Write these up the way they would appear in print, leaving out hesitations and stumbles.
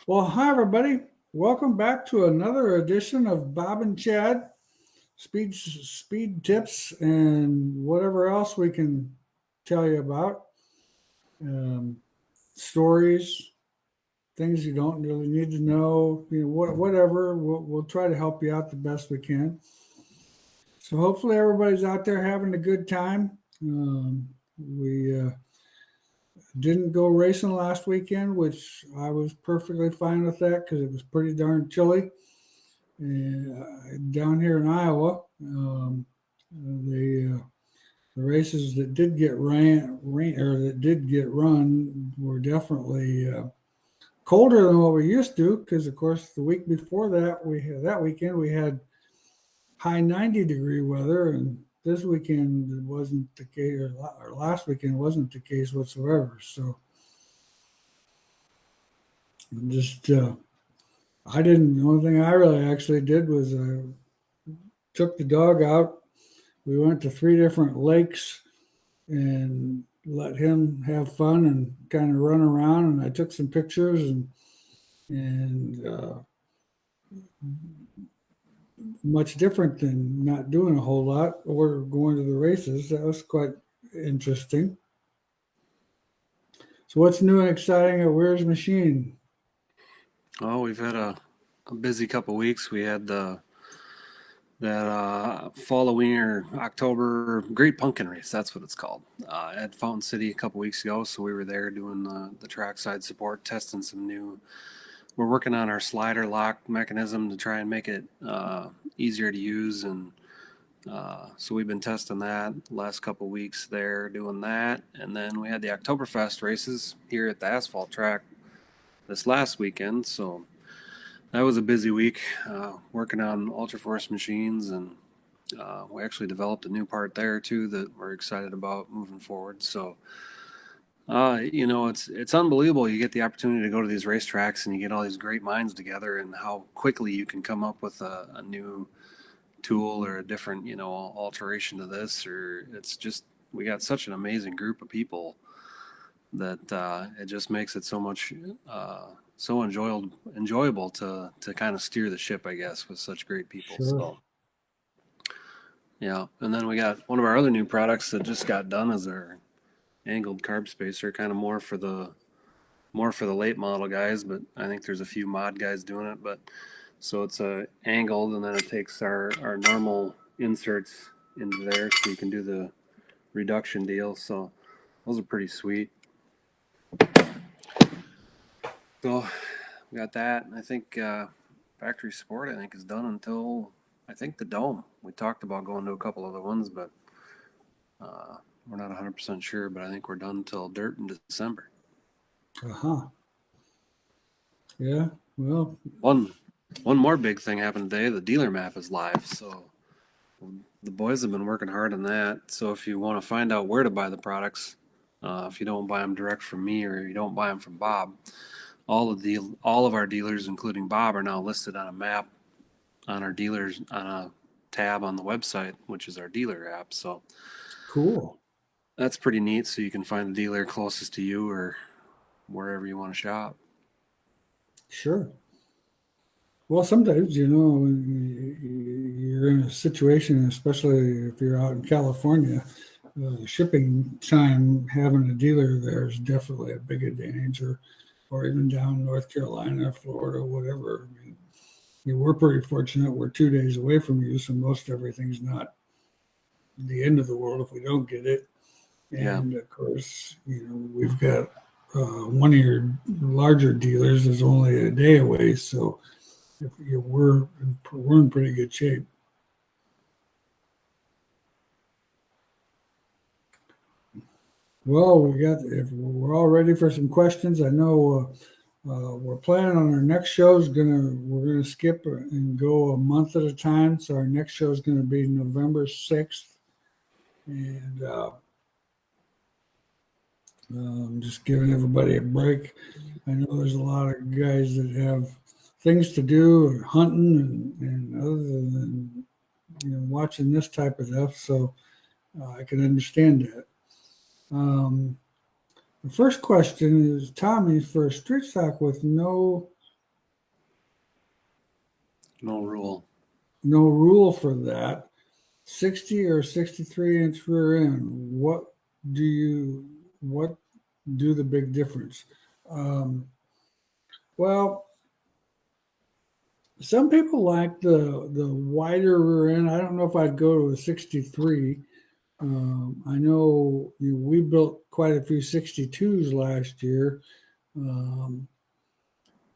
Well, hi everybody. Welcome back to another edition of Bob and Chad speed tips and whatever else we can tell you about. Um, Stories, things you don't really need to know. Whatever. We'll try to help you out the best we can. So hopefully everybody's out there having a good time. We didn't go racing last weekend, which I was perfectly fine with that because it was pretty darn chilly. Down here in Iowa, the races that did get run were definitely colder than what we used to. Because of course, the week before that weekend we had high 90-degree weather, and this weekend it wasn't the case, or last weekend wasn't the case whatsoever. So just I didn't. The only thing I really actually did was took the dog out. We went to 3 different lakes and let him have fun and kind of run around. And I took some pictures and much different than not doing a whole lot or going to the races. That was quite interesting. So, what's new and exciting at Wehrs Machine? Oh, we've had a busy couple weeks. We had that Halloween or October Great Pumpkin Race. That's what it's called. At Fountain City a couple weeks ago. So we were there doing the trackside support, testing some new. We're working on our slider lock mechanism to try and make it easier to use, and so we've been testing that last couple weeks there, doing that, and then we had the Oktoberfest races here at the asphalt track this last weekend. So that was a busy week working on Ultraforce machines, and we actually developed a new part there too that we're excited about moving forward. So, it's unbelievable. You get the opportunity to go to these racetracks and you get all these great minds together, and how quickly you can come up with a new tool or a different, alteration to this. Or it's just we got such an amazing group of people that it just makes it so much so enjoyable to kind of steer the ship, I guess, with such great people. Sure. So yeah, and then we got one of our other new products that just got done is our angled carb spacer, kind of more for the late model guys, but I think there's a few mod guys doing it. But so it's angled, and then it takes our normal inserts into there, so you can do the reduction deal. So those are pretty sweet. So we got that. And I think factory support, I think, is done until I think the Dome. We talked about going to a couple other ones, but we're not 100% sure. But I think we're done until Dirt in December. Uh-huh. Yeah. Well, One more big thing happened today. The dealer map is live, so the boys have been working hard on that. So if you want to find out where to buy the products, if you don't buy them direct from me or you don't buy them from Bob, all of our dealers, including Bob, are now listed on a map on our dealers on a tab on the website, which is our dealer app. So cool. that's pretty neat. So you can find the dealer closest to you or wherever you want to shop. Sure. Well, sometimes, you're in a situation, especially if you're out in California, shipping time, having a dealer there is definitely a big advantage, or even down North Carolina, Florida, whatever. I mean, we're pretty fortunate. We're 2 days away from you, so most everything's not the end of the world if we don't get it. Yeah. And of course, we've got one of your larger dealers is only a day away, so we're in pretty good shape. Well, if we're all ready for some questions. I know we're planning on our next show we're gonna skip and go a month at a time. So our next show is gonna be November 6th, and just giving everybody a break. I know there's a lot of guys that have things to do, or hunting, and other than watching this type of stuff. So I can understand that. The first question is Tommy for a street stock with no No rule. No rule for that. 60 or 63-inch rear end. Do what do the big difference? Um, well, some people like the wider rear end. I don't know if I'd go to a 63. I know, we built quite a few 62s last year. Um,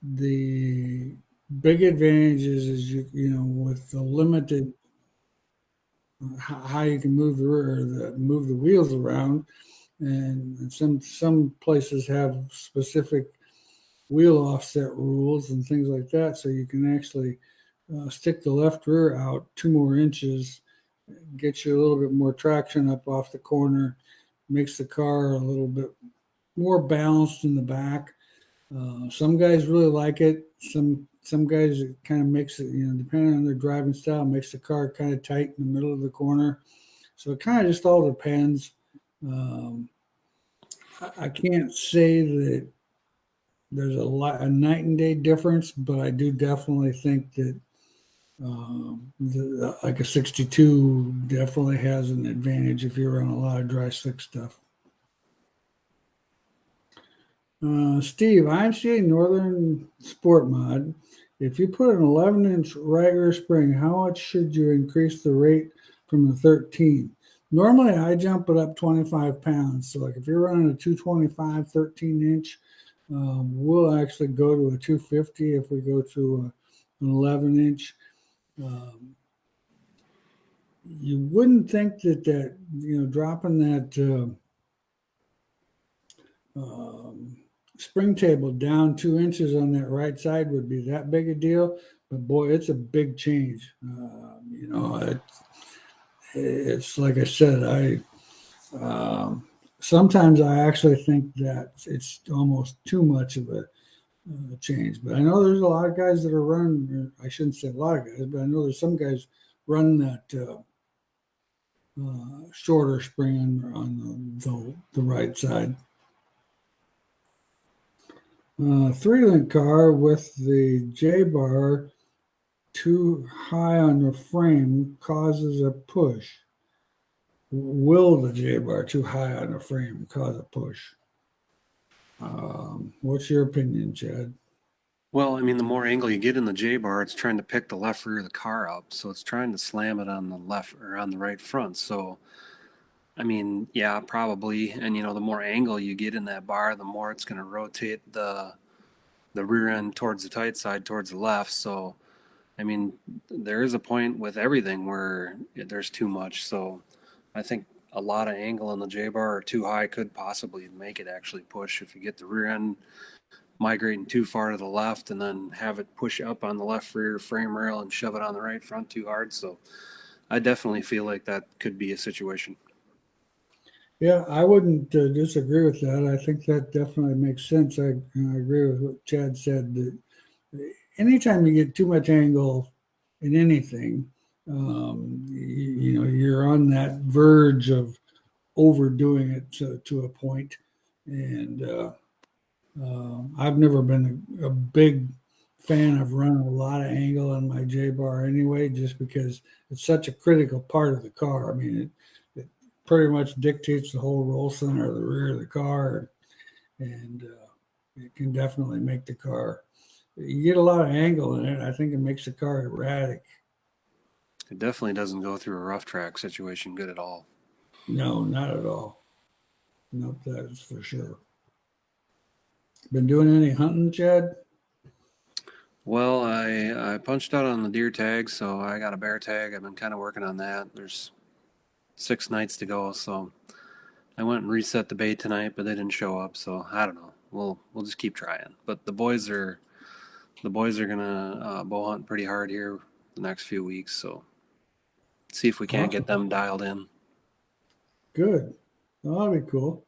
the big advantage is with the limited how you can move the rear, move the wheels around, and some places have specific wheel offset rules and things like that, so you can actually stick the left rear out 2 more inches, get you a little bit more traction up off the corner, makes the car a little bit more balanced in the back. Some guys really like it. Some guys, it kind of makes it, depending on their driving style, makes the car kind of tight in the middle of the corner. So it kind of just all depends. Um, I can't say that there's a night and day difference, but I do definitely think that like a 62 definitely has an advantage if you're on a lot of dry slick stuff. Steve, I'm seeing Northern Sport Mod. If you put an 11-inch right rear spring, how much should you increase the rate from the 13? Normally, I jump it up 25 pounds. So, like if you're running a 225 13-inch, we'll actually go to a 250 if we go to an 11-inch. You wouldn't think that dropping that spring table down 2 inches on that right side would be that big a deal, but boy, it's a big change. It's like I said, sometimes I actually think that it's almost too much of a change. But I know there's a lot of guys that are running. I shouldn't say a lot of guys, but I know there's some guys running that shorter spring on the right side. 3-link car with the J-bar too high on the frame causes a push. Will the J-bar too high on the frame cause a push? What's your opinion, Chad? Well, I mean, the more angle you get in the J bar, it's trying to pick the left rear of the car up, so it's trying to slam it on the left or on the right front. So, I mean, yeah, probably. And the more angle you get in that bar, the more it's going to rotate the rear end towards the tight side, towards the left. So, I mean, there is a point with everything where there's too much. So, I think a lot of angle in the J bar or too high could possibly make it actually push if you get the rear end migrating too far to the left and then have it push up on the left rear frame rail and shove it on the right front too hard. So I definitely feel like that could be a situation. Yeah, I wouldn't disagree with that. I think that definitely makes sense. I agree with what Chad said, that anytime you get too much angle in anything, you're on that verge of overdoing it to a point. And I've never been a big fan of running a lot of angle on my J bar anyway, just because it's such a critical part of the car. I mean, it pretty much dictates the whole roll center of the rear of the car, and it can definitely make the car. You get a lot of angle in it, I think it makes the car erratic. It definitely doesn't go through a rough track situation good at all. No, not at all. Nope, that is for sure. Been doing any hunting, Chad? Well, I punched out on the deer tag, so I got a bear tag. I've been kind of working on that. There's 6 nights to go, so I went and reset the bait tonight, but they didn't show up. So I don't know. We'll just keep trying. But the boys are gonna bow hunt pretty hard here the next few weeks. So see if we can't get them dialed in. Good. Well, that'll be cool.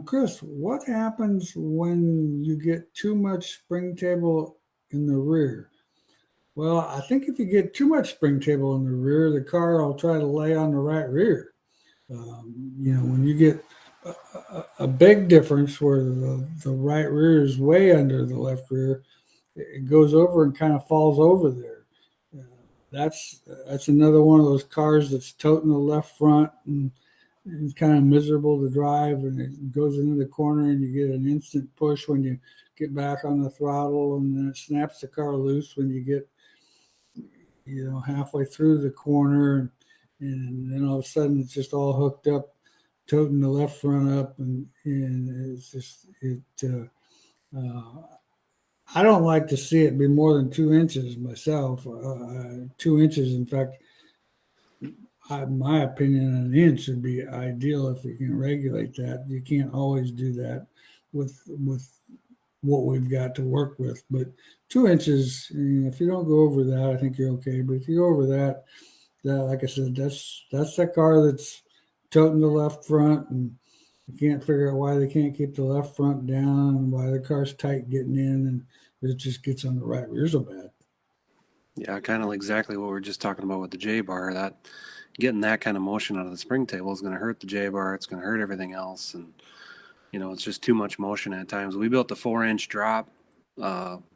Chris, what happens when you get too much spring table in the rear? Well, I think if you get too much spring table in the rear, the car will try to lay on the right rear. When you get a big difference where the right rear is way under the left rear, it goes over and kind of falls over there. that's another one of those cars that's toting the left front, and it's kind of miserable to drive, and it goes into the corner, and you get an instant push when you get back on the throttle, and then it snaps the car loose when you get halfway through the corner, and then all of a sudden it's just all hooked up, toting the left front up, and it's just I don't like to see it be more than 2 inches myself. 2 inches, in fact, my opinion, an inch would be ideal if we can regulate that. You can't always do that with what we've got to work with, but 2 inches, if you don't go over that, I think you're okay. But if you go over that, like I said, that's that car that's toting the left front, and you can't figure out why they can't keep the left front down, and why the car's tight getting in, and it just gets on the right rear so bad. Yeah, kind of exactly what we were just talking about with the J-bar. That getting that kind of motion out of the spring table is going to hurt the J-bar. It's going to hurt everything else, and it's just too much motion at times. We built the 4-inch drop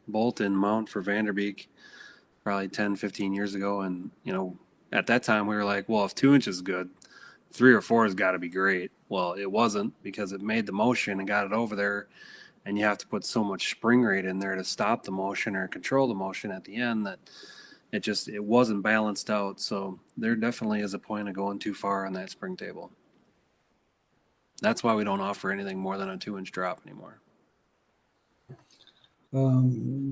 bolt-in mount for Vanderbeek probably 10, 15 years ago, and at that time we were like, well, if 2 inches is good, 3 or 4 has got to be great. Well, it wasn't, because it made the motion and got it over there, and you have to put so much spring rate in there to stop the motion or control the motion at the end that it wasn't balanced out. So there definitely is a point of going too far on that spring table. That's why we don't offer anything more than a 2-inch drop anymore.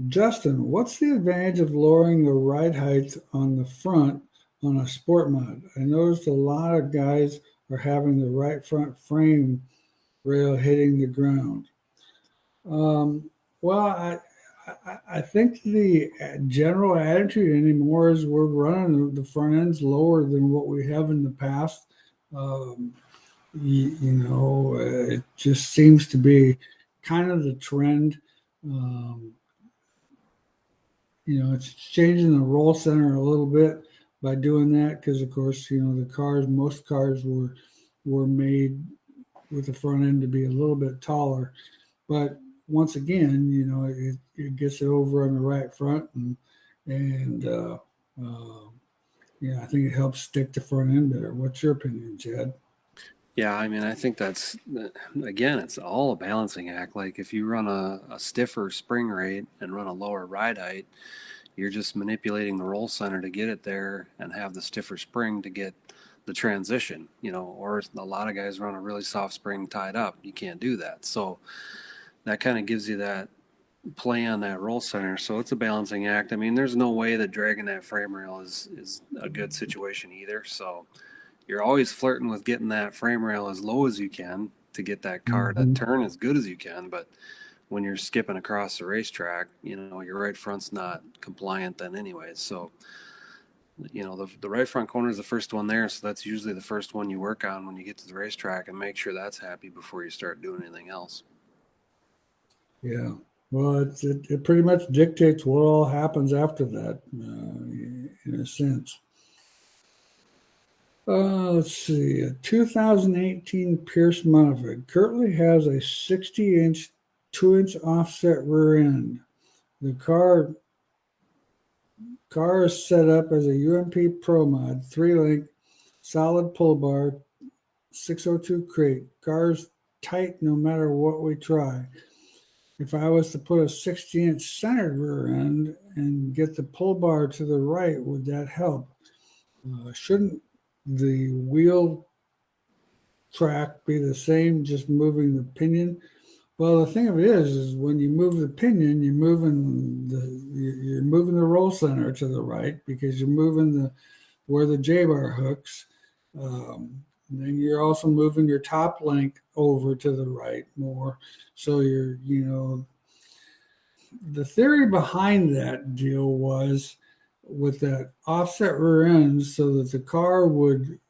Justin, what's the advantage of lowering the ride height on the front on a sport mod? I noticed a lot of guys are having the right front frame rail hitting the ground. Well, I think the general attitude anymore is we're running the front ends lower than what we have in the past. It just seems to be kind of the trend. It's changing the roll center a little bit by doing that, because of course, most cars were made with the front end to be a little bit taller, but once again, it gets it over on the right front, and I think it helps stick the front end better. What's your opinion, Chad? Yeah, I think that's, again, it's all a balancing act. Like if you run a stiffer spring rate and run a lower ride height, you're just manipulating the roll center to get it there and have the stiffer spring to get the transition, or a lot of guys run a really soft spring tied up. You can't do that. So that kind of gives you that play on that roll center. So it's a balancing act. There's no way that dragging that frame rail is a good situation either. So you're always flirting with getting that frame rail as low as you can to get that car to turn as good as you can. But when you're skipping across the racetrack, your right front's not compliant then anyways. So, the right front corner is the first one there. So that's usually the first one you work on when you get to the racetrack, and make sure that's happy before you start doing anything else. Yeah. Well, it pretty much dictates what all happens after that, in a sense. Let's see. A 2018 Pierce Modified currently has a 60-inch, 2-inch offset rear end. The car is set up as a UMP Pro Mod, 3-link, solid pull bar, 602 crate. Car's tight no matter what we try. If I was to put a 60-inch centered rear end and get the pull bar to the right, would that help? Shouldn't the wheel track be the same, just moving the pinion? Well, the thing of it is when you move the pinion, you're moving the roll center to the right, because you're moving where the J-bar hooks. Then you're also moving your top link over to the right more. So the theory behind that deal was with that offset rear end, so that the car would,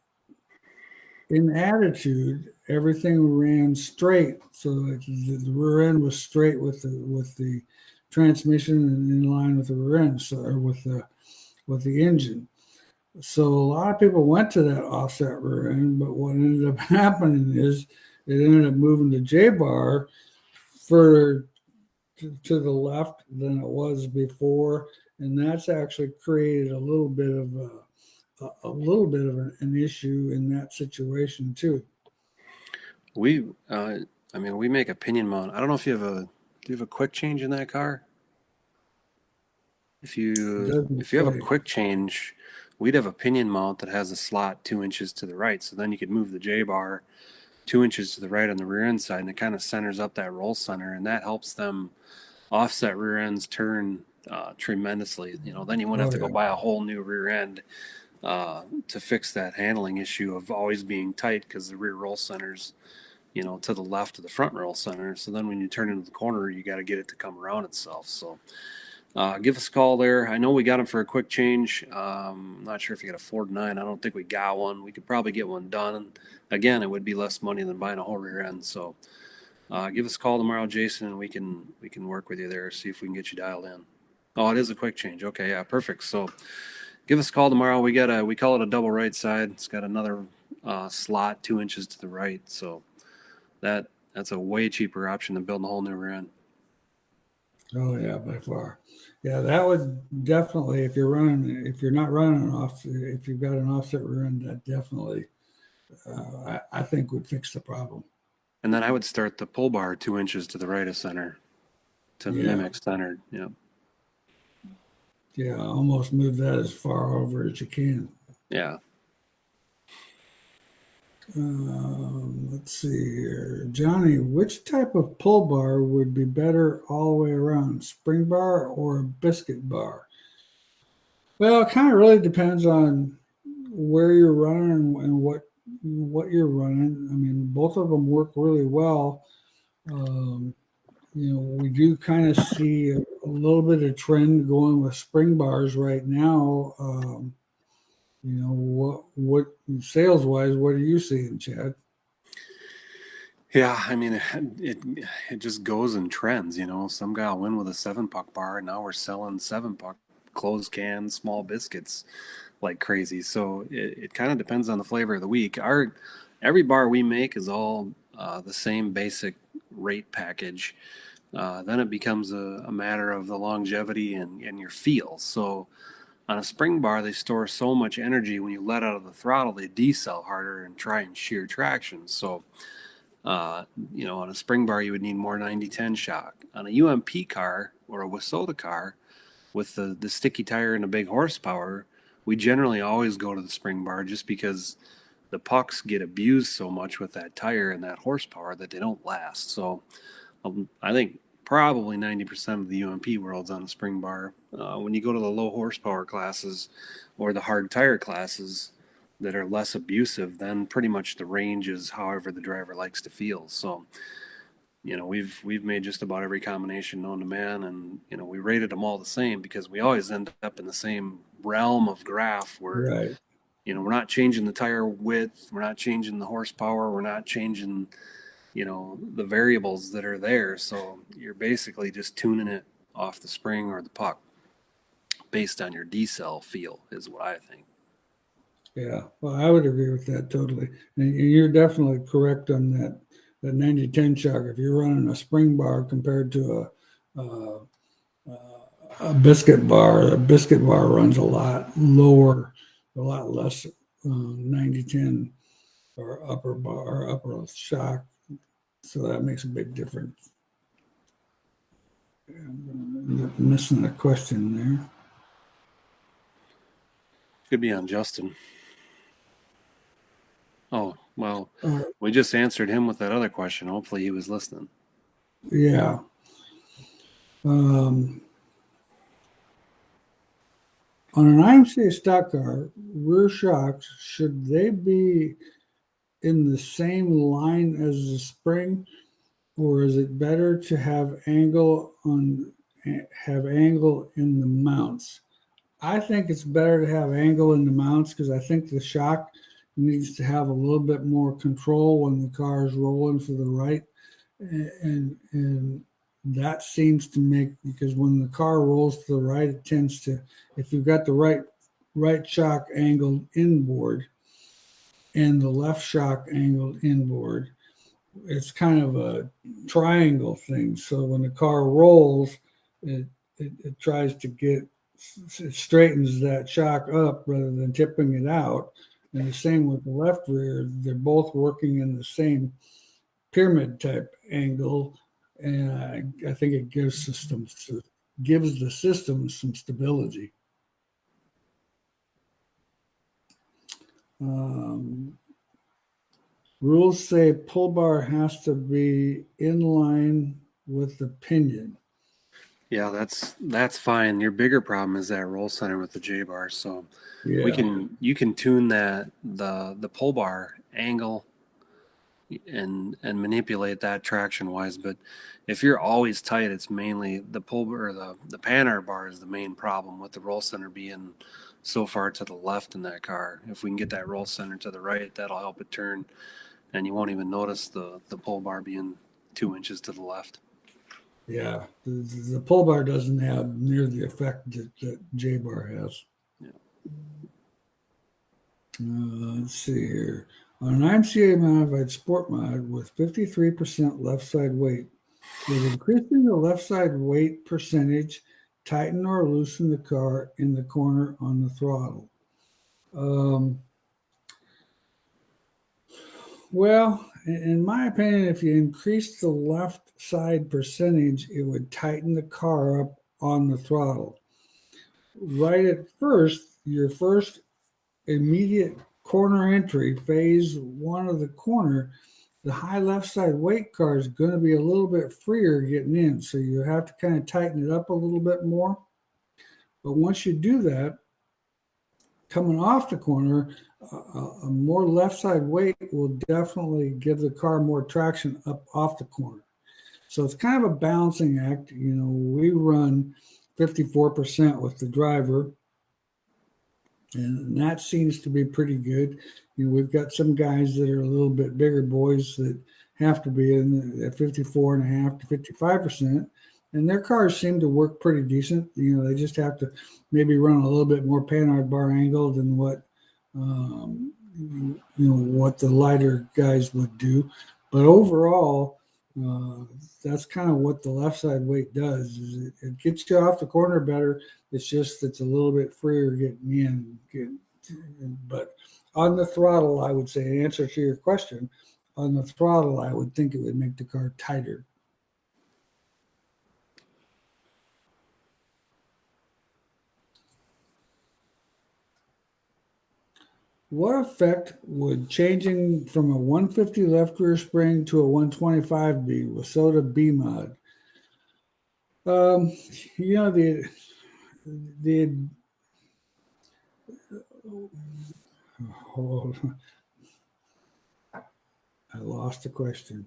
in attitude, everything ran straight, so that the rear end was straight with the transmission and in line with the rear end, or with the engine. So a lot of people went to that offset rear end, but what ended up happening is it ended up moving the J-bar further to the left than it was before, and that's actually created a little bit of an issue in that situation too. We, we make a pinion mount. I don't know if do you have a quick change in that car? If It you doesn't if you have a say. quick change, we'd have a pinion mount that has a slot 2 inches to the right. So then you could move the J bar 2 inches to the right on the rear end side, and it kind of centers up that roll center, and that helps them offset rear ends turn tremendously. Then you wouldn't have Oh to go yeah, buy a whole new rear end to fix that handling issue of always being tight because the rear roll centers, to the left of the front roll center. So then when you turn into the corner, you got to get it to come around itself. So give us a call there. I know we got them for a quick change. I'm not sure if you got a Ford 9. I don't think we got one. We could probably get one done. Again, it would be less money than buying a whole rear end. So give us a call tomorrow, Jason, and we can work with you there, see if we can get you dialed in. Oh, it is a quick change. Okay, yeah, perfect. So give us a call tomorrow. We call it a double right side. It's got another slot 2 inches to the right. So that's a way cheaper option than building a whole new rear end. oh yeah, by far. Yeah, that would definitely, if you're not running if you've got an offset rear end, that definitely, I think would fix the problem. And then I would start the pull bar 2 inches to the right of center to mimic centered. Yeah. Yeah, almost move that as far over as you can. Yeah. Let's see here. Johnny, which type of pull bar would be better all the way around? Spring bar or a biscuit bar? Well, it kind of really depends on where you're running and what you're running. I mean, both of them work really well. We do kind of see a little bit of trend going with spring bars right now. What sales wise, what are you seeing, Chad? Yeah, I mean, it just goes in trends. Some guy will win with a 7-puck bar, and now we're selling 7-puck closed can small biscuits like crazy. So it kind of depends on the flavor of the week. Every bar we make is all the same basic rate package. Then it becomes a matter of the longevity and your feel. So on a spring bar, they store so much energy when you let out of the throttle, they decel harder and try and shear traction. So on a spring bar, you would need more 90-10 shock. On a UMP car or a Wasota car with the sticky tire and a big horsepower, we generally always go to the spring bar just because the pucks get abused so much with that tire and that horsepower that they don't last. So I think probably 90% of the UMP world's on a spring bar. When you go to the low horsepower classes or the hard tire classes that are less abusive, then pretty much the range is however the driver likes to feel. So, we've made just about every combination known to man, and we rated them all the same because we always end up in the same realm of graph where Right. we're not changing the tire width, we're not changing the horsepower, we're not changing the variables that are there. So you're basically just tuning it off the spring or the puck based on your decel feel is what I think. Yeah, well, I would agree with that totally. And you're definitely correct on that 90-10 shock. If you're running a spring bar compared to a biscuit bar runs a lot lower, a lot less 90-10 or upper bar or upper shock. So that makes a big difference. I'm missing a question there. Could be on Justin. Oh, well, we just answered him with that other question. Hopefully he was listening. Yeah. On an IMCA stock car, rear shocks, should they be in the same line as the spring, or is it better to have angle in the mounts? I think it's better to have angle in the mounts because I think the shock needs to have a little bit more control when the car is rolling to the right, and that seems to make, because when the car rolls to the right, it tends to, if you've got the right shock angled inboard and the left shock angled inboard, it's kind of a triangle thing. So when the car rolls, it tries to it straightens that shock up rather than tipping it out. And the same with the left rear, they're both working in the same pyramid type angle, and I think it gives the system some stability. Um, Rules say pull bar has to be in line with the pinion. Yeah, that's fine. Your bigger problem is that roll center with the J bar. So Yeah, you can tune that the pull bar angle and manipulate that traction wise. But if you're always tight, it's mainly the pull or the panhard bar is the main problem with the roll center being so far to the left in that car. If we can get that roll center to the right, that'll help it turn, and you won't even notice the pull bar being 2 inches to the left. yeah. The pull bar doesn't have near the effect that J bar has. Yeah. Let's see here. On an IMCA modified sport mod with 53% left side weight, with increasing the left side weight percentage, tighten or loosen the car in the corner on the throttle. Well, in my opinion, if you increase the left side percentage, it would tighten the car up on the throttle. Right at first, your first immediate corner entry, phase one of the corner, the high left side weight car is going to be a little bit freer getting in. So you have to kind of tighten it up a little bit more. But once you do that, coming off the corner, a more left side weight will definitely give the car more traction up off the corner. So it's kind of a balancing act. You know, we run 54% with the driver, and that seems to be pretty good. You know, we've got some guys that are a little bit bigger boys that have to be in at 54.5 to 55%, and their cars seem to work pretty decent. You know, they just have to maybe run a little bit more panhard bar angle than what what the lighter guys would do. But overall, that's kind of what the left side weight does. Is it gets you off the corner better. It's a little bit freer getting in. But on the throttle, I would say, in answer to your question, on the throttle, I would think it would make the car tighter. What effect would changing from a 150 left rear spring to a 125 be with Soda B mod? Um, you know the hold on. I lost the question.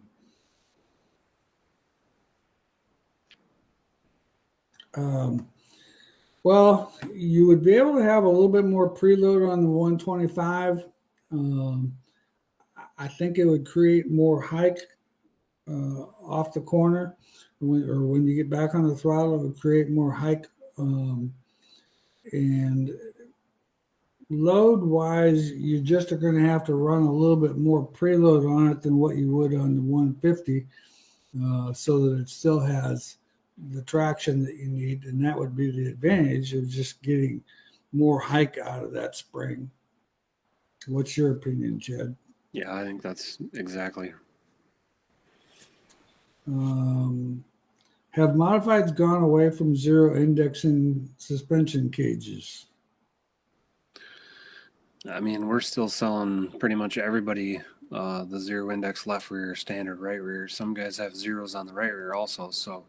Well, you would be able to have a little bit more preload on the 125. I think it would create more hike off the corner, when you get back on the throttle, it would create more hike. And load wise, you just are going to have to run a little bit more preload on it than what you would on the 150, so that it still has the traction that you need, and that would be the advantage of just getting more hike out of that spring. What's your opinion, Chad? Yeah, I think that's exactly. Have modifieds gone away from zero indexing suspension cages? I mean, we're still selling pretty much everybody the zero index left rear, standard right rear. Some guys have zeros on the right rear also. So,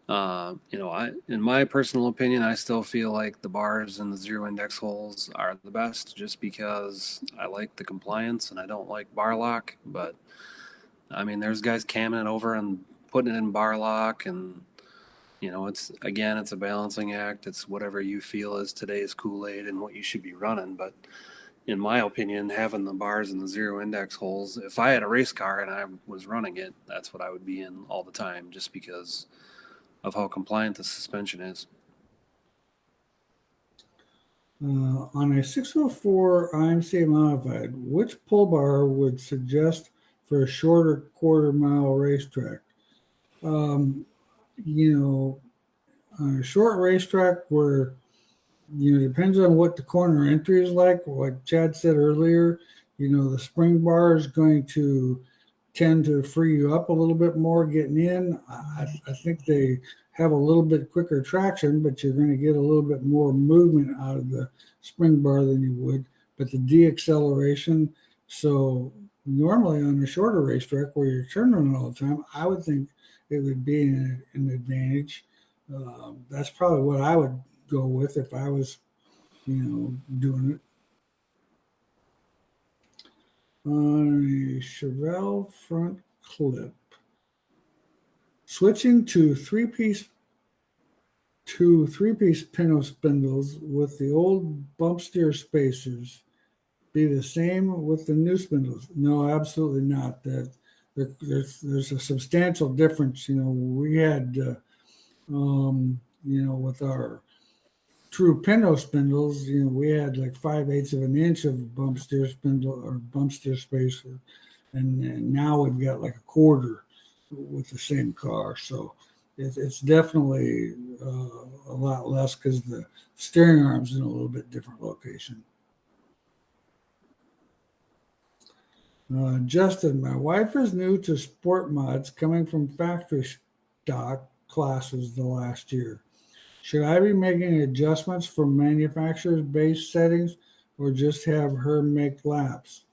in my personal opinion, I still feel like the bars and the zero index holes are the best, just because I like the compliance and I don't like bar lock. But I mean, there's guys camming it over and putting it in bar lock, and it's a balancing act. It's whatever you feel is today's Kool-Aid and what you should be running. But in my opinion, having the bars and the zero index holes, if I had a race car and I was running it, that's what I would be in all the time, just because of how compliant the suspension is. On a 604 IMCA modified, which pull bar would suggest for a shorter quarter-mile racetrack. You know, on a short racetrack where, depends on what the corner entry is like Chad said earlier, the spring bar is going to tend to free you up a little bit more getting in. I think they have a little bit quicker traction, but you're going to get a little bit more movement out of the spring bar than you would. But the deacceleration, so normally on a shorter racetrack where you're turning all the time, I would think it would be an advantage. That's probably what I would go with if I was, doing it. On a Chevelle front clip, switching to three-piece pinto spindles with the old bump steer spacers be the same with the new spindles? No, absolutely not. There's a substantial difference. We had with our true pinto spindles, we had like 5/8 of an inch of bump steer spindle or bump steer spacer, and now we've got like a quarter with the same car. So it's definitely a lot less because the steering arm's in a little bit different location. Justin, my wife is new to sport mods coming from factory stock classes the last year. Should I be making adjustments for manufacturer's base settings or just have her make laps?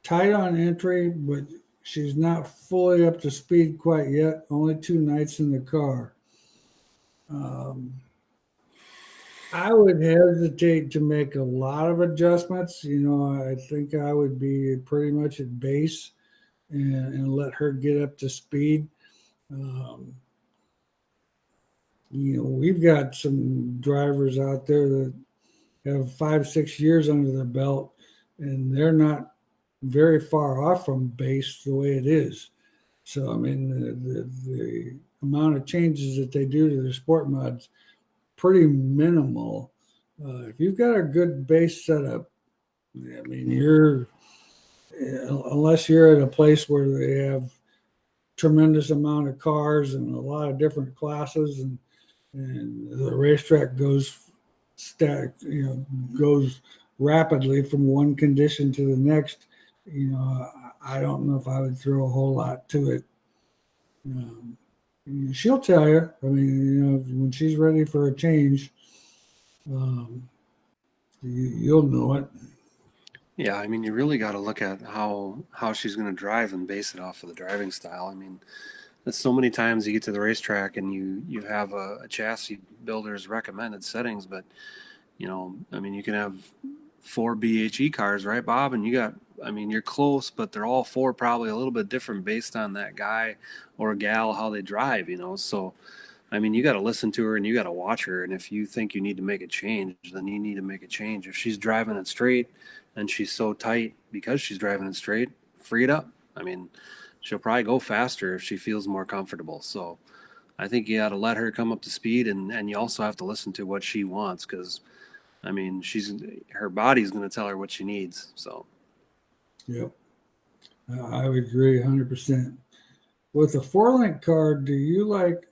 Tight on entry, but she's not fully up to speed quite yet. Only 2 nights in the car. I would hesitate to make a lot of adjustments. I think I would be pretty much at base and let her get up to speed. We've got some drivers out there that have 5-6 years under their belt, and they're not very far off from base the way it is. So, I mean, the amount of changes that they do to their sport mods, pretty minimal. If you've got a good base setup, I mean, unless you're at a place where they have tremendous amount of cars and a lot of different classes, and the racetrack goes goes rapidly from one condition to the next. I don't know if I would throw a whole lot to it. She'll tell you. I mean, when she's ready for a change, you'll know it. Yeah, I mean, you really got to look at how she's going to drive and base it off of the driving style. I mean, there's so many times you get to the racetrack and you have a chassis builder's recommended settings, but I mean, you can have 4 BHE cars, right, Bob? And you're close, but they're all 4 probably a little bit different based on that guy or gal, how they drive, So, I mean, you got to listen to her and you got to watch her. And if you think you need to make a change, then you need to make a change. If she's driving it straight and she's so tight because she's driving it straight, free it up. I mean, she'll probably go faster if she feels more comfortable. So I think you got to let her come up to speed, and you also have to listen to what she wants because, I mean, her body's going to tell her what she needs. So, yep, I would agree 100%. With a 4-link car, do you like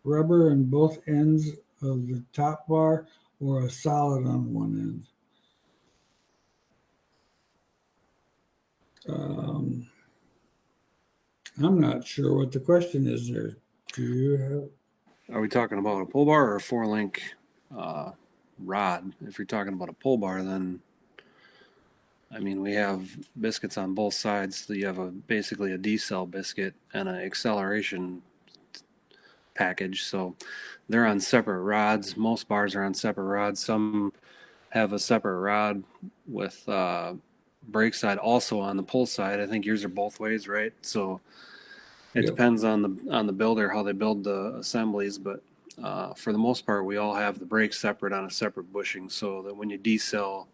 rubber in both ends of the top bar or a solid on one end? I'm not sure what the question is there. Do you have? Are we talking about a pull bar or a 4-link rod? If you're talking about a pull bar, then I mean, we have biscuits on both sides. So you have basically a decel biscuit and an acceleration package. So they're on separate rods. Most bars are on separate rods. Some have a separate rod with brake side also on the pull side. I think yours are both ways, right? So it depends on the builder how they build the assemblies, but for the most part, we all have the brakes separate on a separate bushing, so that when you decel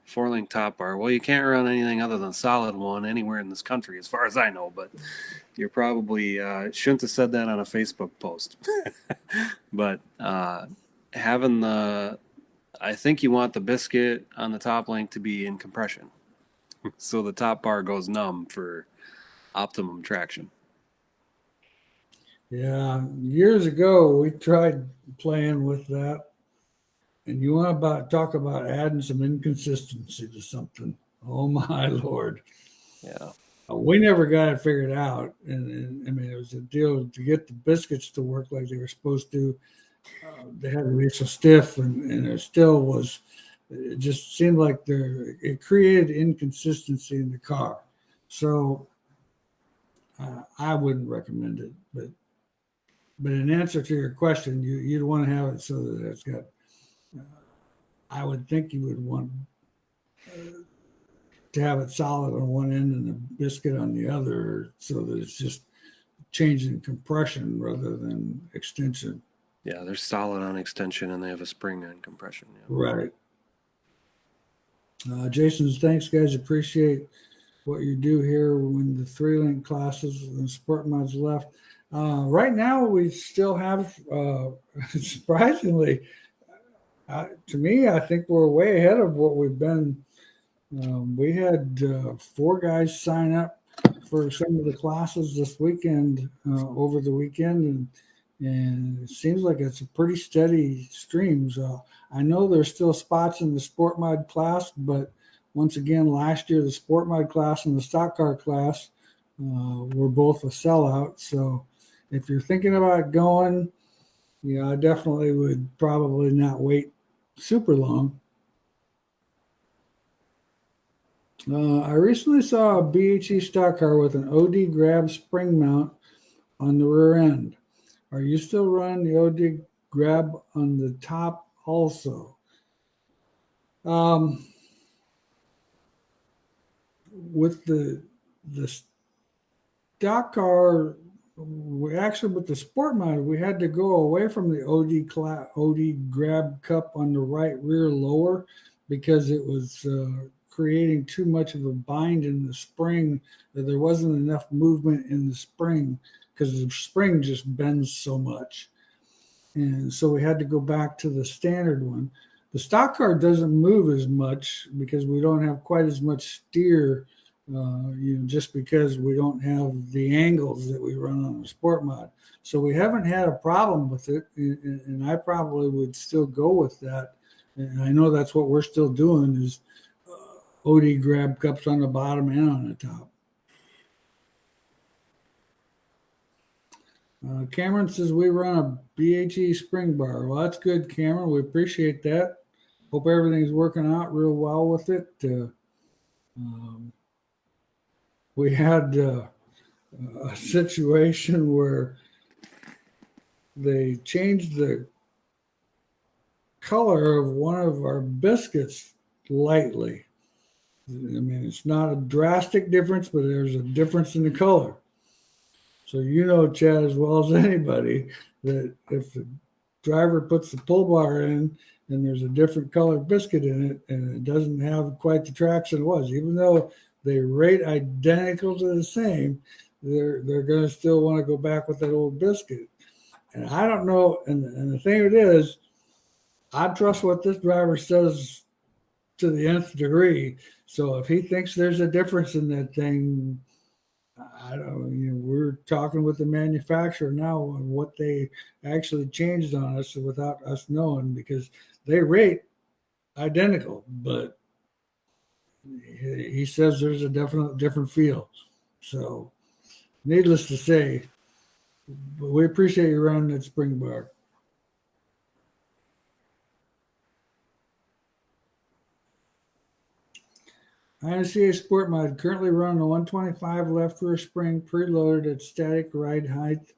4-link top bar, well, you can't run anything other than solid one anywhere in this country, as far as I know. But you're probably shouldn't have said that on a Facebook post. But having the I think you want the biscuit on the top link to be in compression. So the top bar goes numb for optimum traction. Yeah, years ago we tried playing with that, and you want to talk about adding some inconsistency to something. Oh my Lord. Yeah. We never got it figured out. And I mean, it was a deal to get the biscuits to work like they were supposed to. They had to be so stiff, and it still was. It just seemed like it created inconsistency in the car. So I wouldn't recommend it. But in answer to your question, you'd want to have it so that it's got. I would think you would want to have it solid on one end and the biscuit on the other, so that it's just changing compression rather than extension. Yeah, they're solid on extension and they have a spring on compression. Yeah. Right. Jason's thanks, guys. Appreciate what you do here when the 3-link classes and sport mods left. Right now, we still have, surprisingly, to me, I think we're way ahead of what we've been. We had 4 guys sign up for some of the classes this weekend, over the weekend, and it seems like it's a pretty steady stream. So I know there's still spots in the sport mod class, but once again, last year the sport mod class and the stock car class were both a sellout. So if you're thinking about going, I definitely would probably not wait super long. I recently saw a BHE stock car with an OD grab spring mount on the rear end. Are you still running the OD grab on the top also? With the stock car, we actually, with the sport mod, we had to go away from the OD grab cup on the right rear lower because it was creating too much of a bind in the spring, that there wasn't enough movement in the spring because the spring just bends so much. And so we had to go back to the standard one. The stock car doesn't move as much because we don't have quite as much steer, just because we don't have the angles that we run on the sport mod. So we haven't had a problem with it, and I probably would still go with that. And I know that's what we're still doing is OD grab cups on the bottom and on the top. Cameron says we run a BHE spring bar. Well, that's good, Cameron. We appreciate that. Hope everything's working out real well with it. We had a situation where they changed the color of one of our biscuits lightly. I mean, it's not a drastic difference, but there's a difference in the color. So Chad, as well as anybody, that if the driver puts the pull bar in and there's a different colored biscuit in it and it doesn't have quite the traction it was, even though they rate identical to the same, they're going to still want to go back with that old biscuit. And I don't know. And the thing of it is, I trust what this driver says to the nth degree. So if he thinks there's a difference in that thing, I don't know, we're talking with the manufacturer now on what they actually changed on us without us knowing, because they rate identical, but he says there's a definite different feel. So needless to say, we appreciate you running that spring bar. INCA Sport Mod currently running a 125 left rear spring preloaded at static ride height,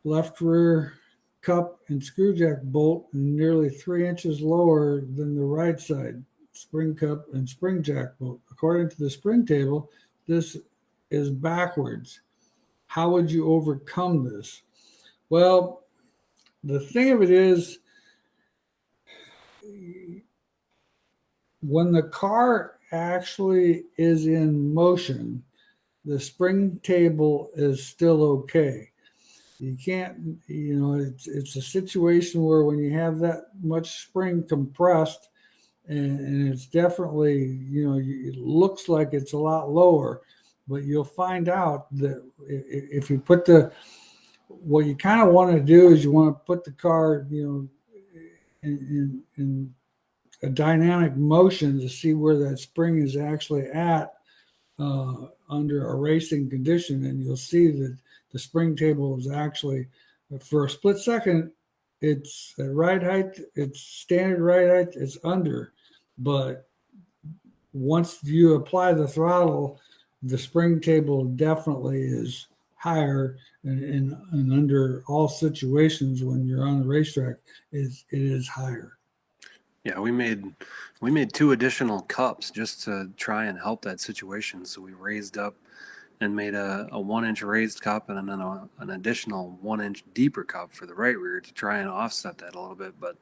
left rear cup and screw jack bolt, and nearly 3 inches lower than the right side spring cup and spring jack bolt. According to the spring table, this is backwards. How would you overcome this? Well, the thing of it is, when the car actually is in motion, the spring table is still okay. You can't, it's a situation where when you have that much spring compressed, and it's definitely, it looks like it's a lot lower, but you'll find out that if you put what you kind of want to do is you want to put the car, in a dynamic motion to see where that spring is actually at under a racing condition, and you'll see that the spring table is actually, for a split second, it's at right height, it's standard right height, it's under, but once you apply the throttle, the spring table definitely is higher, and under all situations when you're on the racetrack, it is higher. Yeah, we made 2 additional cups just to try and help that situation. So we raised up and made a 1-inch raised cup, and then an additional 1-inch deeper cup for the right rear to try and offset that a little bit. But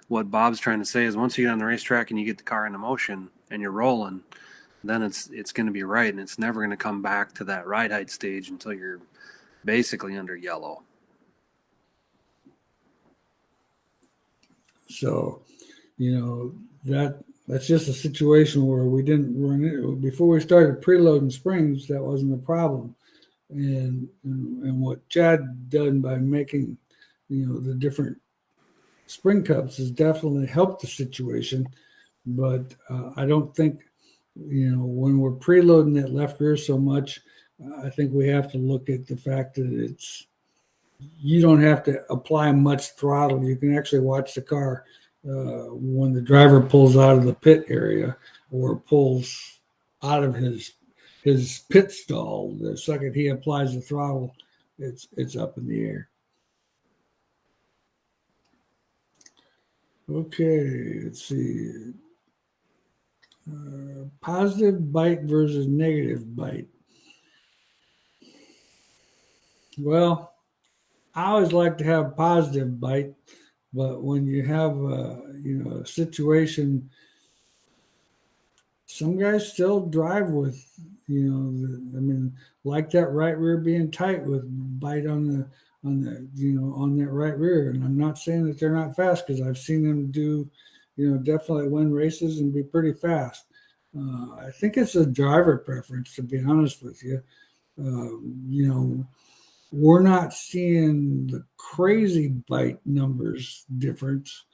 what Bob's trying to say is once you get on the racetrack and you get the car into motion and you're rolling, then it's going to be right, and it's never going to come back to that ride height stage until you're basically under yellow. So, that's just a situation where we didn't run it before we started preloading springs. That wasn't a problem, and what Chad done by making, the different spring cups has definitely helped the situation. But I don't think, when we're preloading that left rear so much, I think we have to look at the fact that you don't have to apply much throttle. You can actually watch the car when the driver pulls out of the pit area or pulls out of his pit stall. The second he applies the throttle, it's up in the air. Okay, let's see. Positive bite versus negative bite. Well, I always like to have positive bite, but when you have a situation, some guys still drive with, like that right rear being tight with bite on that right rear. And I'm not saying that they're not fast, because I've seen them do, definitely win races and be pretty fast. I think it's a driver preference, to be honest with you. We're not seeing the crazy bite numbers difference,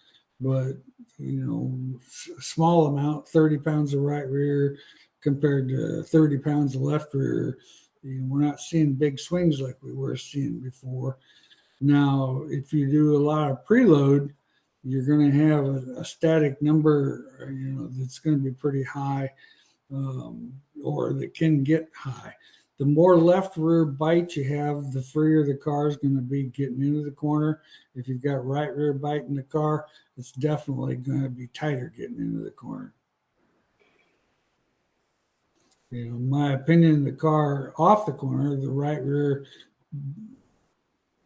but a small amount, 30 pounds of right rear compared to 30 pounds of left rear. We're not seeing big swings like we were seeing before. Now, if you do a lot of preload, you're going to have a static number, that's going to be pretty high, or that can get high. The more left rear bite you have, the freer the car is going to be getting into the corner. If you've got right rear bite in the car, it's definitely going to be tighter getting into the corner. My opinion, the car off the corner, the right rear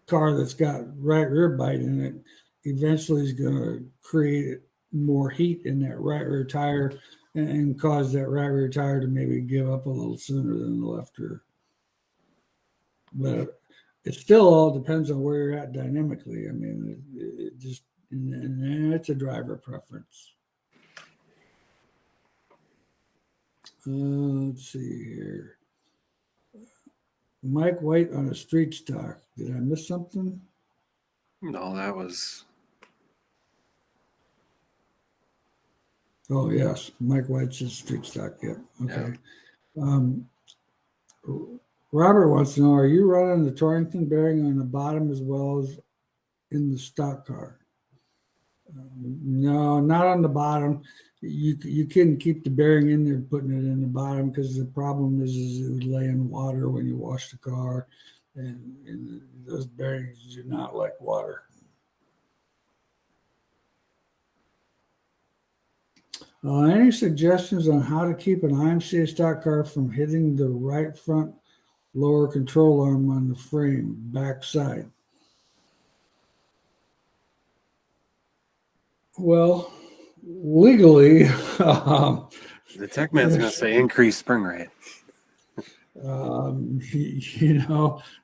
car that's got right rear bite in it, eventually is going to create more heat in that right rear tire and cause that right rear tire to maybe give up a little sooner than the left rear. But it still all depends on where you're at dynamically. It just, and it's a driver preference. Let's see here. Mike White on a street stock. Did I miss something? No, that was... Oh, yes. Mike White's a street stock. Yeah. Okay. Yeah. Robert wants to know, are you running the Torrington bearing on the bottom as well as in the stock car? No, not on the bottom. You can keep the bearing in there, putting it in the bottom, because the problem is it would lay in water when you wash the car, and those bearings do not like water. Any suggestions on how to keep an IMCA stock car from hitting the right front lower control arm on the frame backside? Well, legally, the tech man's going to say increase spring rate. Yeah,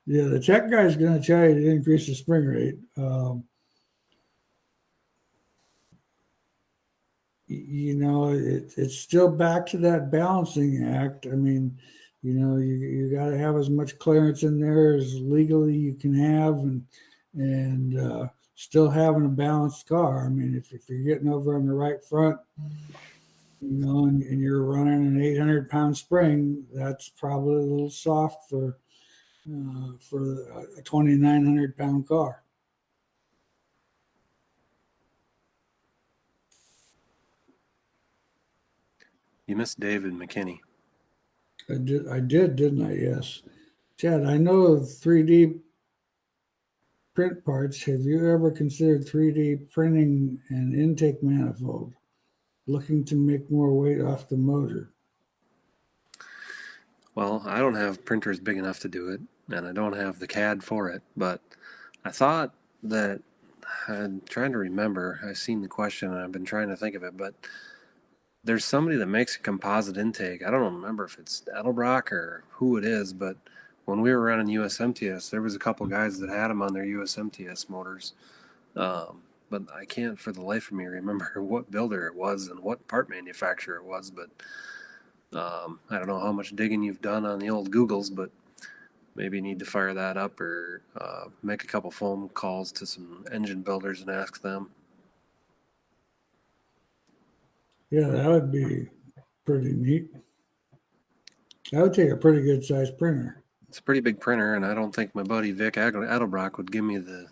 the tech guy's going to tell you to increase the spring rate. It's still back to that balancing act. I mean, you got to have as much clearance in there as legally you can have, and still having a balanced car. I mean, if you're getting over on the right front, and you're running an 800-pound spring, that's probably a little soft for a 2,900-pound car. You missed David McKinney. I did, didn't I? Yes. Chad, I know of 3D print parts. Have you ever considered 3D printing an intake manifold, looking to make more weight off the motor? Well, I don't have printers big enough to do it, and I don't have the CAD for it, but I thought that I'm trying to remember. I've seen the question and I've been trying to think of it, but there's somebody that makes a composite intake. I don't remember if it's Edelbrock or who it is, but when we were running USMTS, there was a couple guys that had them on their USMTS motors. But I can't for the life of me remember what builder it was and what part manufacturer it was. But I don't know how much digging you've done on the old Googles, but maybe you need to fire that up or make a couple phone calls to some engine builders and ask them. Yeah, that would be pretty neat. That would take a pretty good sized printer. It's a pretty big printer, and I don't think my buddy Vic Adelbrock would give me the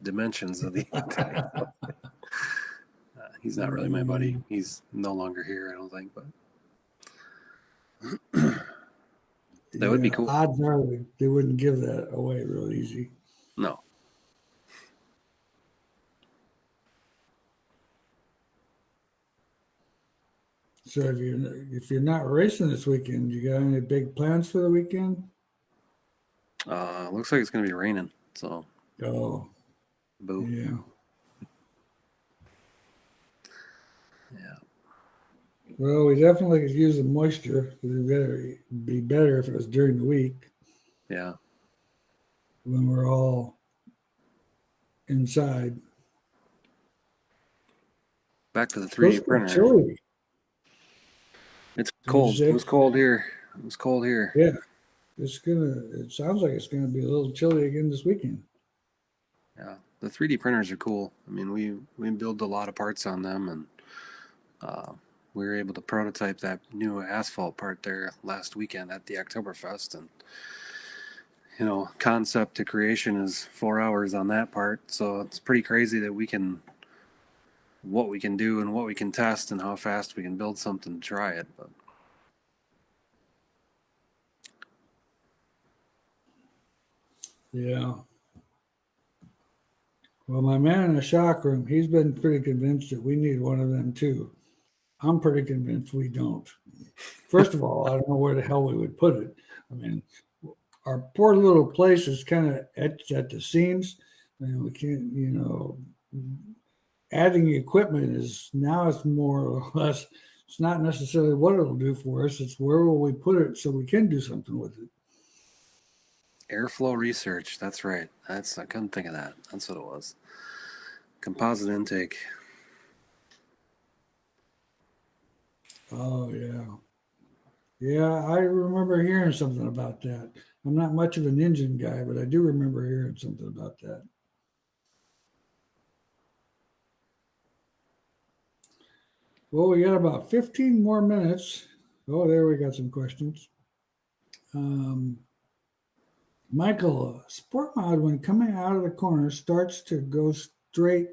dimensions of the intake. He's not really my buddy. He's no longer here, I don't think, but that would be cool. Odds are they wouldn't give that away real easy. No. So if you're not racing this weekend, you got any big plans for the weekend? Looks like it's going to be raining, so. Oh, boo. Yeah. Well, we definitely could use the moisture. It'd be better if it was during the week. Yeah. When we're all inside. Back to the 3D printer. Chilly. It's cold. It was cold here. It was cold here. Yeah. It sounds like it's gonna be a little chilly again this weekend. Yeah. The 3D printers are cool. I mean, we build a lot of parts on them, and we were able to prototype that new asphalt part there last weekend at the Oktoberfest, and concept to creation is 4 hours on that part. So it's pretty crazy that what we can do and what we can test and how fast we can build something to try it. But yeah. Well, my man in the shock room, he's been pretty convinced that we need one of them too. I'm pretty convinced we don't. First of all, I don't know where the hell we would put it. I mean, our poor little place is kind of etched at the seams. And we can't, adding equipment is now it's more or less, it's not necessarily what it'll do for us, it's where will we put it so we can do something with it. Airflow research, that's right. I couldn't think of that. That's what it was. Composite intake. Oh, yeah. Yeah, I remember hearing something about that. I'm not much of an engine guy, but I do remember hearing something about that. Well, we got about 15 more minutes. Oh, there we got some questions. Michael, sport mod when coming out of the corner starts to go straight.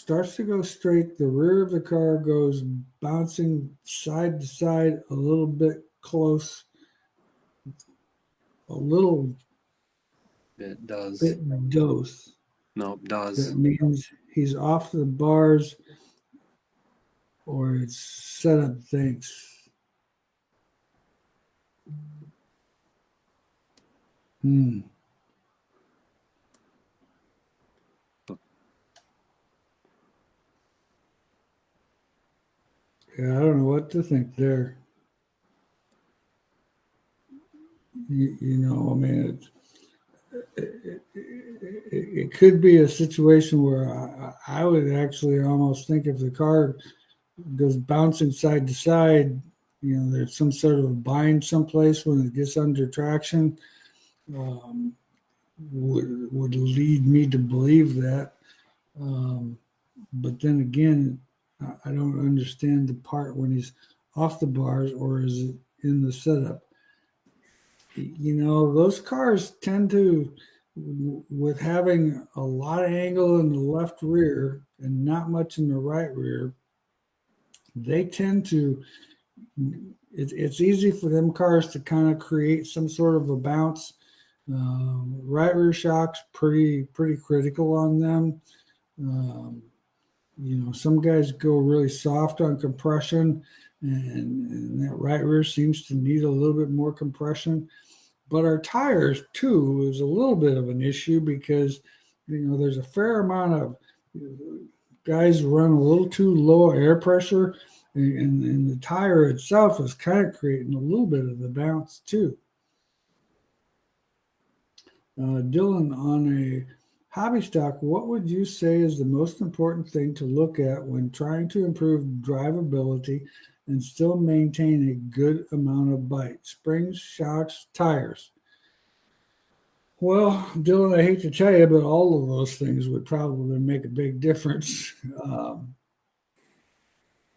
The rear of the car goes bouncing side to side a little bit close. A little. It does. It does. No, it does. That means he's off the bars or it's set up things. Yeah, I don't know what to think there. I mean, it could be a situation where I would actually almost think if the car goes bouncing side to side, there's some sort of a bind someplace when it gets under traction. Um, would lead me to believe that. Um, but then again, I don't understand the part when he's off the bars or is it in the setup. Those cars tend to, with having a lot of angle in the left rear and not much in the right rear, they tend to, it's easy for them cars to kind of create some sort of a bounce. Right rear shocks pretty critical on them. Um, some guys go really soft on compression, and that right rear seems to need a little bit more compression. But our tires too is a little bit of an issue because there's a fair amount of guys run a little too low air pressure, and the tire itself is kind of creating a little bit of the bounce too. Dylan, on a hobby stock, what would you say is the most important thing to look at when trying to improve drivability and still maintain a good amount of bite? Springs, shocks, tires. Well, Dylan, I hate to tell you, but all of those things would probably make a big difference.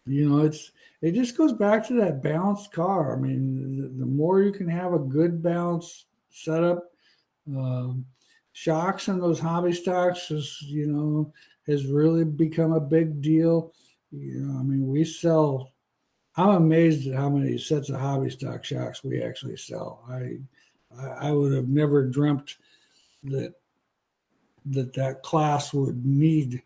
It just goes back to that balanced car. I mean, the more you can have a good balanced setup, um, shocks and those hobby stocks has really become a big deal. I mean, we sell. I'm amazed at how many sets of hobby stock shocks we actually sell. I would have never dreamt that that class would need.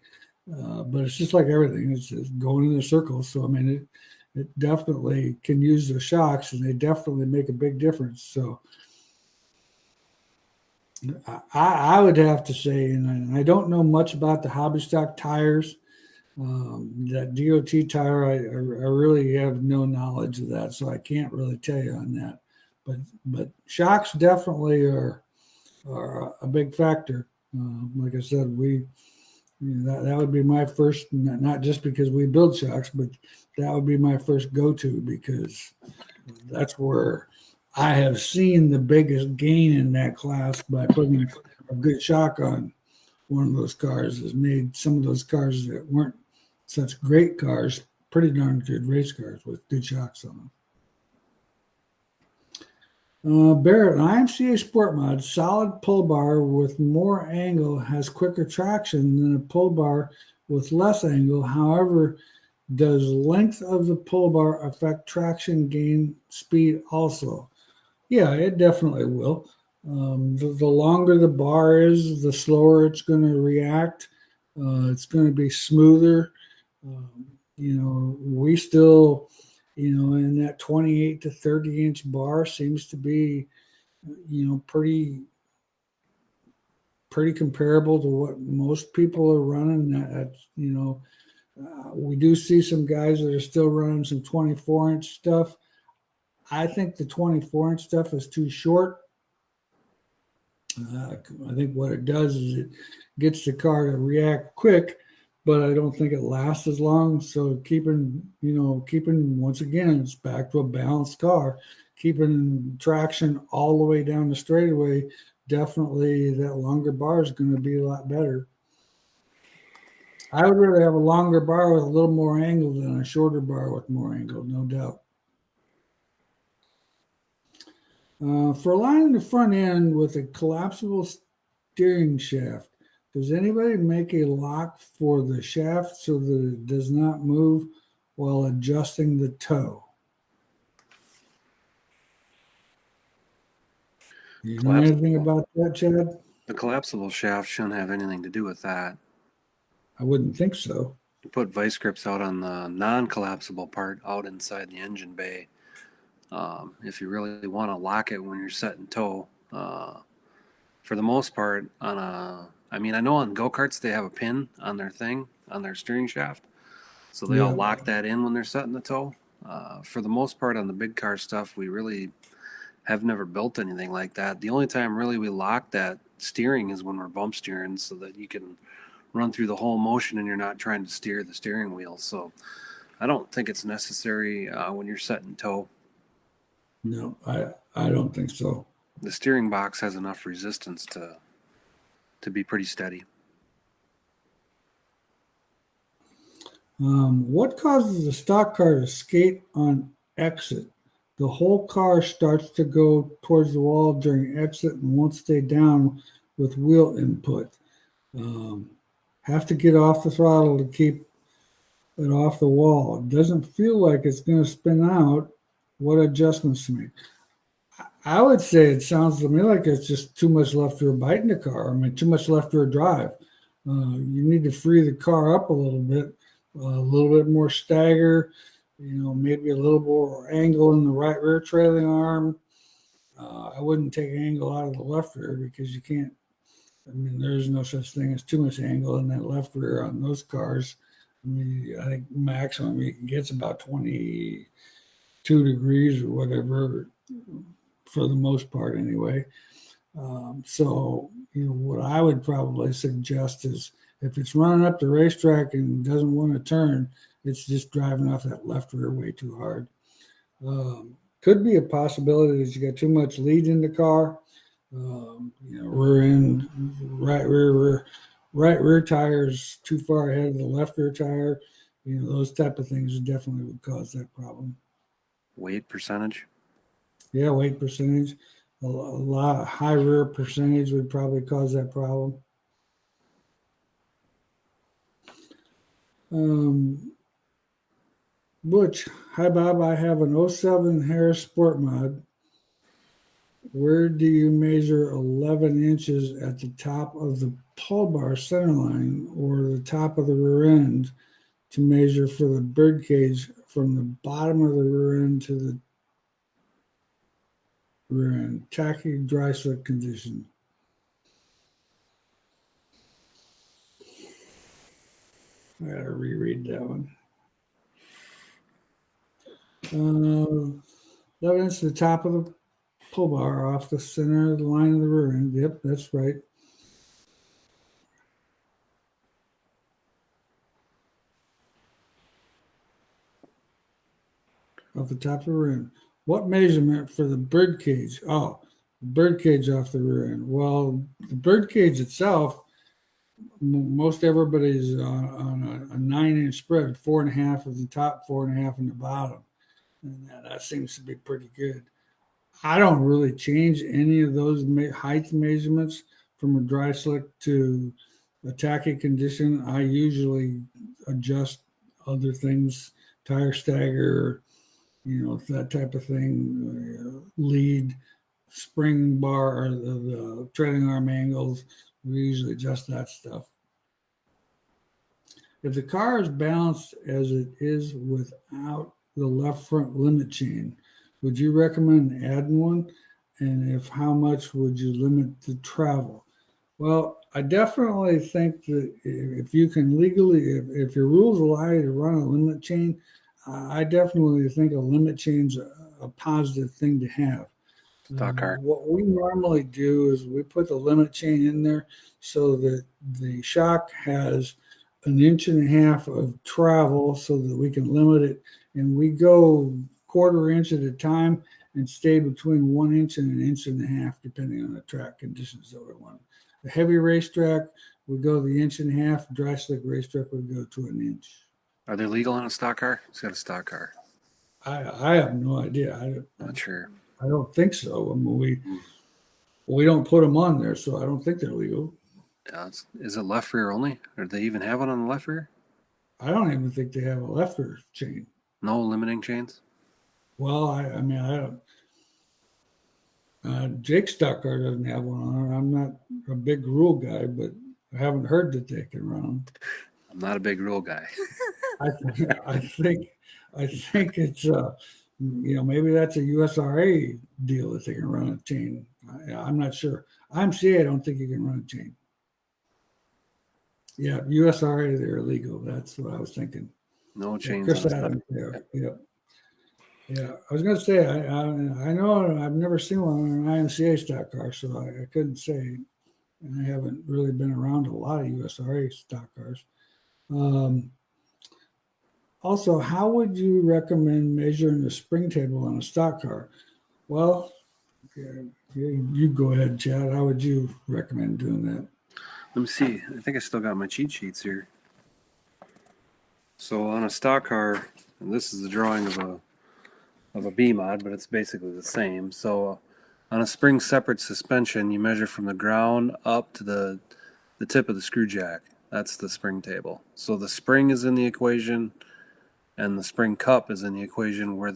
But it's just like everything; it's going in a circle. So I mean, it definitely can use the shocks, and they definitely make a big difference. So I would have to say, and I don't know much about the hobby stock tires. That DOT tire, I really have no knowledge of that, so I can't really tell you on that. But shocks definitely are a big factor. Like I said, that would be my first, not just because we build shocks, but that would be my first go-to because that's where I have seen the biggest gain in that class by putting a good shock on one of those cars. Has made some of those cars that weren't such great cars pretty darn good race cars with good shocks on them. Barrett, an IMCA Sport Mod solid pull bar with more angle has quicker traction than a pull bar with less angle. However, does length of the pull bar affect traction gain speed also? Yeah, it definitely will. The longer the bar is, the slower it's going to react. It's going to be smoother. We still, in that 28 to 30-inch bar seems to be, pretty comparable to what most people are running. We do see some guys that are still running some 24-inch stuff. I think the 24-inch stuff is too short. I think what it does is it gets the car to react quick, but I don't think it lasts as long. So keeping once again, it's back to a balanced car, keeping traction all the way down the straightaway. Definitely, that longer bar is going to be a lot better. I would rather have a longer bar with a little more angle than a shorter bar with more angle, no doubt. For aligning the front end with a collapsible steering shaft, does anybody make a lock for the shaft so that it does not move while adjusting the toe? You know anything about that, Chad? The collapsible shaft shouldn't have anything to do with that. I wouldn't think so. You put vice grips out on the non-collapsible part out inside the engine bay. If you really want to lock it when you're setting tow, for the most part, I know on go-karts they have a pin on their thing, on their steering shaft. So they all lock that in when they're setting the tow. For the most part on the big car stuff, we really have never built anything like that. The only time really we lock that steering is when we're bump steering, so that you can run through the whole motion and you're not trying to steer the steering wheel. So I don't think it's necessary when you're set in tow. No, I don't think so. The steering box has enough resistance to be pretty steady. What causes the stock car to skate on exit? The whole car starts to go towards the wall during exit and won't stay down with wheel input. Have to get off the throttle to keep it off the wall. It doesn't feel like it's going to spin out. What adjustments to make? I would say it sounds to me like it's just too much left rear bite in the car. I mean, too much left rear drive. You need to free the car up a little bit more stagger, maybe a little more angle in the right rear trailing arm. I wouldn't take angle out of the left rear because you can't. I mean, there's no such thing as too much angle in that left rear on those cars. I mean, I think maximum you can get is about 22 degrees or whatever, for the most part anyway. So, what I would probably suggest is if it's running up the racetrack and doesn't want to turn, it's just driving off that left rear way too hard. Could be a possibility that you got too much lead in the car. Rear end, right rear tires too far ahead of the left rear tire. Those type of things definitely would cause that problem. Weight percentage? Yeah, weight percentage. A lot high rear percentage would probably cause that problem. Butch, hi Bob, I have an 07 Harris Sport Mod. Where do you measure 11 inches at the top of the pull bar center line or the top of the rear end to measure for the bird cage from the bottom of the rear end to the rear end? Tacky dry slick condition. I gotta reread that one. 11 inches to the top of the pull bar off the center of the line of the rear end. Yep, that's right. Off the top of the rear end. What measurement for the bird cage? Oh, the bird cage off the rear end. Well, the bird cage itself, most everybody's on a 9-inch spread, 4.5 at the top, 4.5 in the bottom. And that seems to be pretty good. I don't really change any of those height measurements from a dry slick to a tacky condition. I usually adjust other things, tire stagger, that type of thing, lead, spring bar, or the trailing arm angles. We usually adjust that stuff. If the car is balanced as it is without the left front limit chain, would you recommend adding one? And if how much would you limit the travel? Well, I definitely think that if you can legally, if your rules allow you to run a limit chain, I definitely think a limit chain's a positive thing to have. Stock car. What we normally do is we put the limit chain in there so that the shock has 1.5 inches of travel so that we can limit it. And we go 1/4 inch at a time and stay between 1 inch and 1.5 inches, depending on the track conditions that we want. The heavy racetrack, we go the 1.5 inches. Dry slick racetrack, we go to 1 inch. Are they legal on a stock car? It's got a stock car. I have no idea. Not sure. I don't think so. I mean, we don't put them on there, so I don't think they're legal. Is it left rear only? Or do they even have one on the left rear? I don't even think they have a left rear chain. No limiting chains? Well, I mean, I don't. Jake's stock car doesn't have one on it. I'm not a big rule guy, but I haven't heard that they can run them. I'm not a big rule guy. I think it's maybe that's a USRA deal that they can run a chain. I'm not sure. IMCA, I don't think you can run a chain. Yeah, USRA, they're illegal. That's what I was thinking. No chains. Chris Adams, yeah. Yeah, I was going to say I know I've never seen one on an IMCA stock car, so I couldn't say. And I haven't really been around a lot of USRA stock cars. Um, Also, how would you recommend measuring the spring table on a stock car? Well, yeah, you go ahead, Chad. How would you recommend doing that? Let me see. I think I still got my cheat sheets here. So on a stock car, and this is the drawing of a B mod, but it's basically the same. So on a spring separate suspension, you measure from the ground up to the tip of the screw jack. That's the spring table. So the spring is in the equation, and the spring cup is in the equation where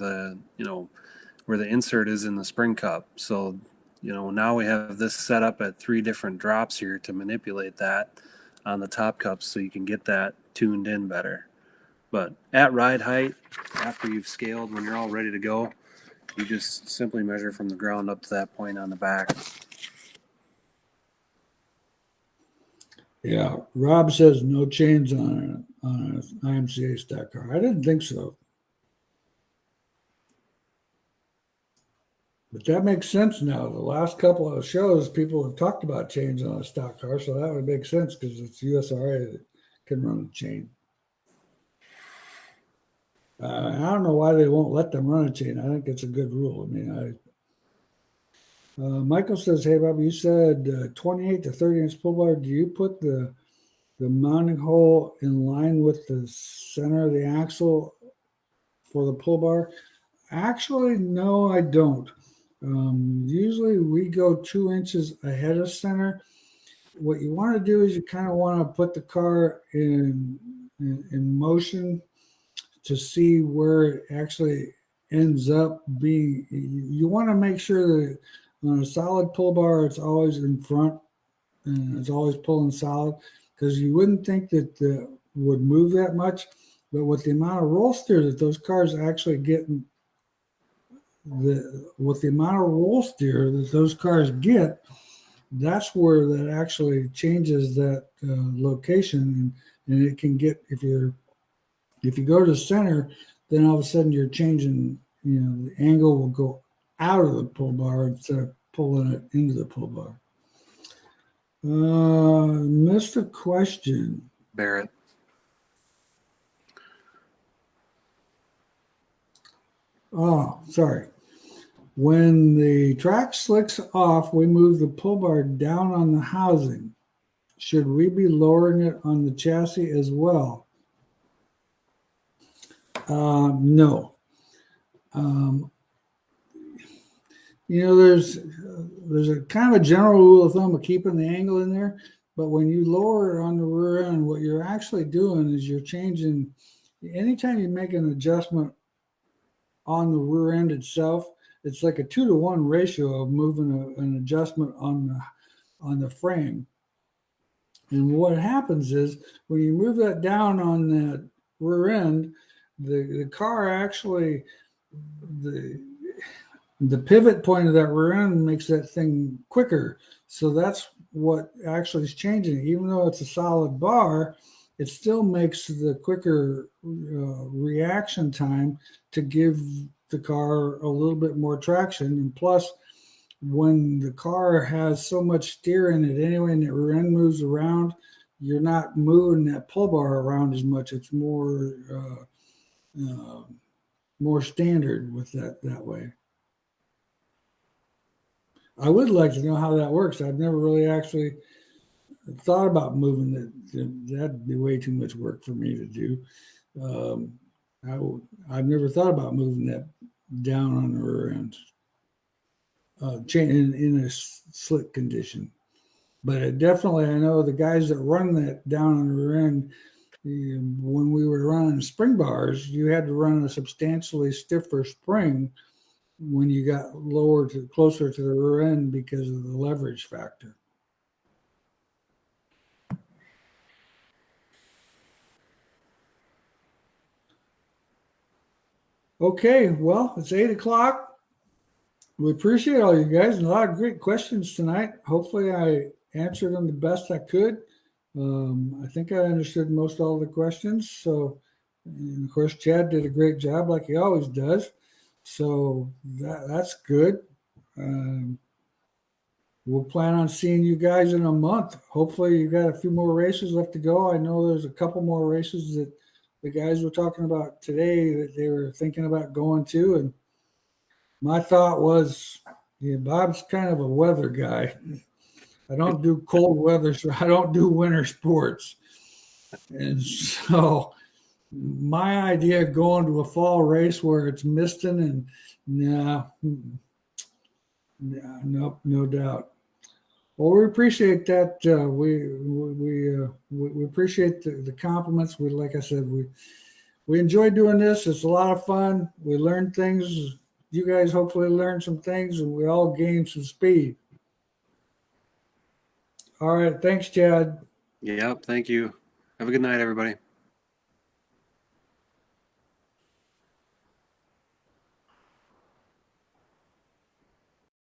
where the insert is in the spring cup. So now we have this set up at 3 different drops here to manipulate that on the top cups, so you can get that tuned in better. But at ride height, after you've scaled, when you're all ready to go, you just simply measure from the ground up to that point on the back. Yeah, Rob says no chains on an IMCA stock car. I didn't think so, but that makes sense now. The last couple of shows, people have talked about chains on a stock car, so that would make sense because it's USRA that can run a chain. I don't know why they won't let them run a chain. I think it's a good rule. I mean, Michael says, "Hey, Bob, you said 28 to 30-inch pull bar. Do you put the mounting hole in line with the center of the axle for the pull bar?" Actually, no, I don't. Usually, we go 2 inches ahead of center. What you want to do is you kind of want to put the car in motion to see where it actually ends up being. You want to make sure that on a solid pull bar, it's always in front and it's always pulling solid, because you wouldn't think that would move that much, but with the amount of roll steer that those cars actually get, with the amount of roll steer that those cars get, that's where that actually changes that location, and it can get, if you go to center, then all of a sudden you're changing, the angle will go out of the pull bar instead of pulling it into the pull bar. Missed a question. Barrett. Oh, sorry. When the track slicks off, we move the pull bar down on the housing. Should we be lowering it on the chassis as well? No. There's a kind of a general rule of thumb of keeping the angle in there, but when you lower it on the rear end, what you're actually doing is you're changing. Anytime you make an adjustment on the rear end itself, it's like a 2-to-1 ratio of moving an adjustment on the frame. And what happens is when you move that down on that rear end, the car actually, the pivot point of that rear end makes that thing quicker. So that's what actually is changing. Even though it's a solid bar, it still makes the quicker reaction time to give the car a little bit more traction. And plus, when the car has so much steer in it anyway, and the rear end moves around, you're not moving that pull bar around as much. It's more standard with that way. I would like to know how that works. I've never really actually thought about moving it. That'd be way too much work for me to do. I've never thought about moving that down on the rear end, in a slick condition. But I know the guys that run that down on the rear end, when we were running spring bars, you had to run a substantially stiffer spring when you got closer to the rear end because of the leverage factor. Okay, well, it's 8:00. We appreciate all you guys and a lot of great questions tonight. Hopefully I answered them the best I could. I think I understood most all the questions. So, and of course, Chad did a great job like he always does. So that's good. Um, we'll plan on seeing you guys in a month. Hopefully, you got a few more races left to go. I know there's a couple more races that the guys were talking about today that they were thinking about going to. And my thought was, yeah, Bob's kind of a weather guy. I don't do cold weather, so I don't do winter sports. And so my idea of going to a fall race where it's misting and nah, nope, no doubt. Well, we appreciate that. We appreciate the compliments. We, like I said, we enjoy doing this. It's a lot of fun. We learn things. You guys hopefully learn some things, and we all gain some speed. All right, thanks, Chad. Yep. Thank you. Have a good night, everybody.